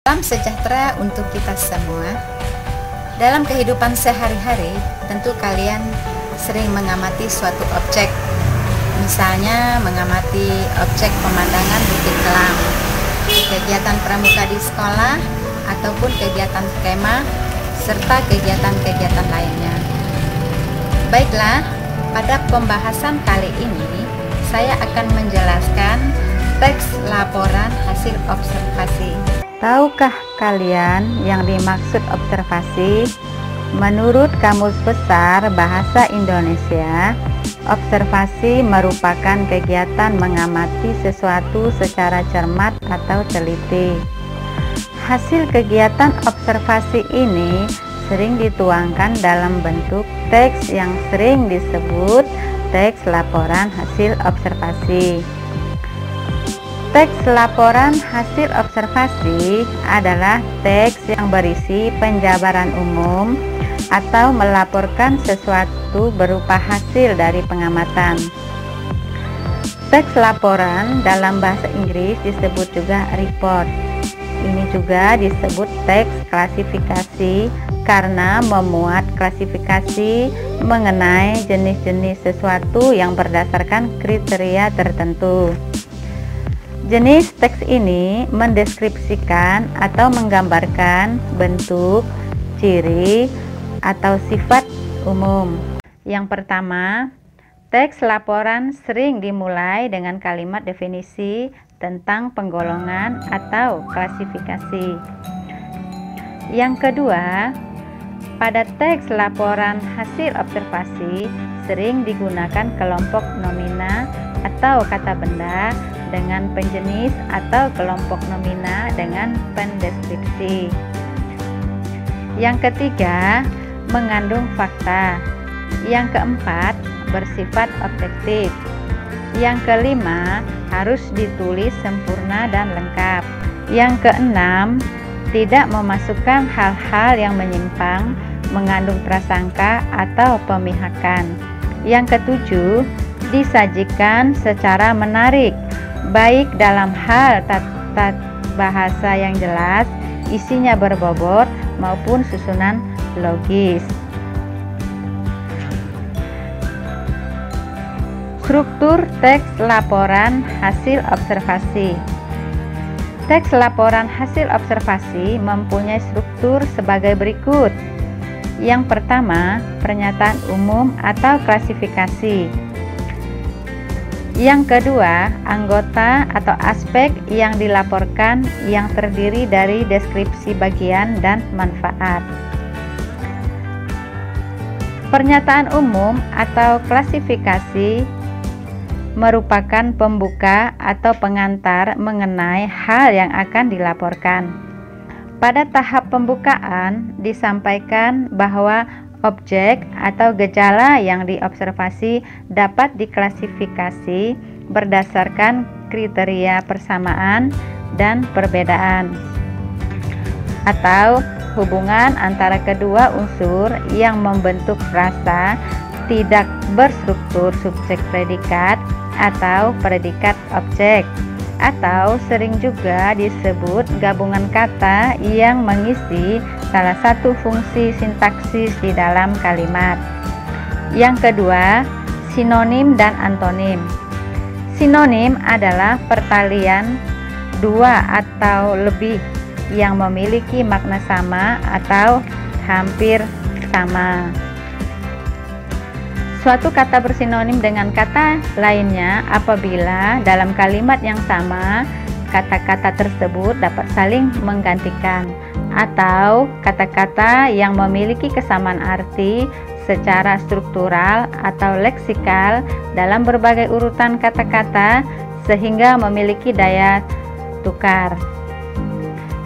Salam sejahtera untuk kita semua. Dalam kehidupan sehari-hari, tentu kalian sering mengamati suatu objek. Misalnya mengamati objek pemandangan bukit kelam, kegiatan pramuka di sekolah, ataupun kegiatan kemah, serta kegiatan-kegiatan lainnya. Baiklah, pada pembahasan kali ini, saya akan menjelaskan teks laporan hasil observasi. Tahukah kalian yang dimaksud observasi? Menurut Kamus Besar Bahasa Indonesia, observasi merupakan kegiatan mengamati sesuatu secara cermat atau teliti. Hasil kegiatan observasi ini sering dituangkan dalam bentuk teks yang sering disebut teks laporan hasil observasi. Teks laporan hasil observasi adalah teks yang berisi penjabaran umum atau melaporkan sesuatu berupa hasil dari pengamatan. Teks laporan dalam bahasa Inggris disebut juga report. Ini juga disebut teks klasifikasi karena memuat klasifikasi mengenai jenis-jenis sesuatu yang berdasarkan kriteria tertentu. Jenis teks ini mendeskripsikan atau menggambarkan bentuk, ciri, atau sifat umum. Yang pertama, teks laporan sering dimulai dengan kalimat definisi tentang penggolongan atau klasifikasi. Yang kedua, pada teks laporan hasil observasi sering digunakan kelompok nomina atau kata benda dengan penjenis atau kelompok nomina dengan pendeskripsi. Yang ketiga, mengandung fakta. Yang keempat, bersifat objektif. Yang kelima, harus ditulis sempurna dan lengkap. Yang keenam, tidak memasukkan hal-hal yang menyimpang, mengandung prasangka atau pemihakan. Yang ketujuh, disajikan secara menarik, baik dalam hal tata bahasa yang jelas, isinya berbobot, maupun susunan logis. Struktur teks laporan hasil observasi. Teks laporan hasil observasi mempunyai struktur sebagai berikut. Yang pertama, pernyataan umum atau klasifikasi. Yang kedua, anggota atau aspek yang dilaporkan yang terdiri dari deskripsi bagian dan manfaat. Pernyataan umum atau klasifikasi merupakan pembuka atau pengantar mengenai hal yang akan dilaporkan. Pada tahap pembukaan disampaikan bahwa objek atau gejala yang diobservasi dapat diklasifikasi berdasarkan kriteria persamaan dan perbedaan, atau hubungan antara kedua unsur yang membentuk frasa tidak berstruktur subjek predikat atau predikat objek, atau sering juga disebut gabungan kata yang mengisi salah satu fungsi sintaksis di dalam kalimat. Yang kedua, sinonim dan antonim. Sinonim adalah pertalian dua atau lebih yang memiliki makna sama atau hampir sama. Suatu kata bersinonim dengan kata lainnya apabila dalam kalimat yang sama kata-kata tersebut dapat saling menggantikan, atau kata-kata yang memiliki kesamaan arti secara struktural atau leksikal dalam berbagai urutan kata-kata sehingga memiliki daya tukar.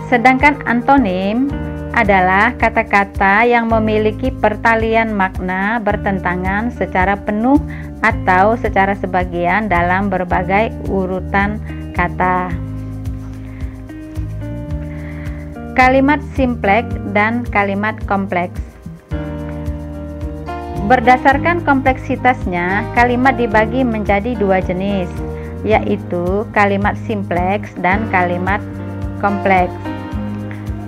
Sedangkan antonim adalah kata-kata yang memiliki pertalian makna bertentangan secara penuh atau secara sebagian dalam berbagai urutan kata. Kalimat simpleks dan kalimat kompleks. Berdasarkan kompleksitasnya, kalimat dibagi menjadi dua jenis, yaitu kalimat simpleks dan kalimat kompleks.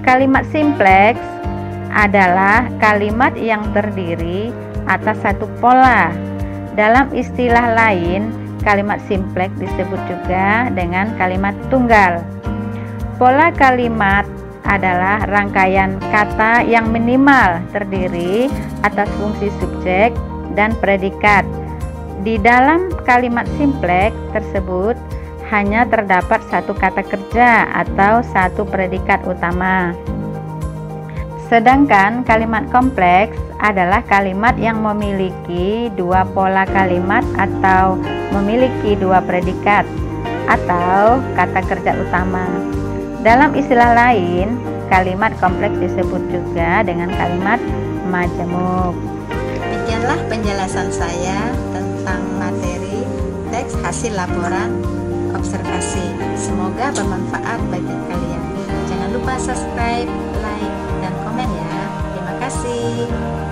Kalimat simpleks adalah kalimat yang terdiri atas satu pola. Dalam istilah lain, kalimat simpleks disebut juga dengan kalimat tunggal. Pola kalimat adalah rangkaian kata yang minimal terdiri atas fungsi subjek dan predikat. Di dalam kalimat simpleks tersebut hanya terdapat satu kata kerja atau satu predikat utama. Sedangkan kalimat kompleks adalah kalimat yang memiliki dua pola kalimat atau memiliki dua predikat atau kata kerja utama. Dalam istilah lain, kalimat kompleks disebut juga dengan kalimat majemuk. Demikianlah penjelasan saya tentang materi teks hasil laporan observasi. Semoga bermanfaat bagi kalian. Jangan lupa subscribe, like, dan komen ya. Terima kasih.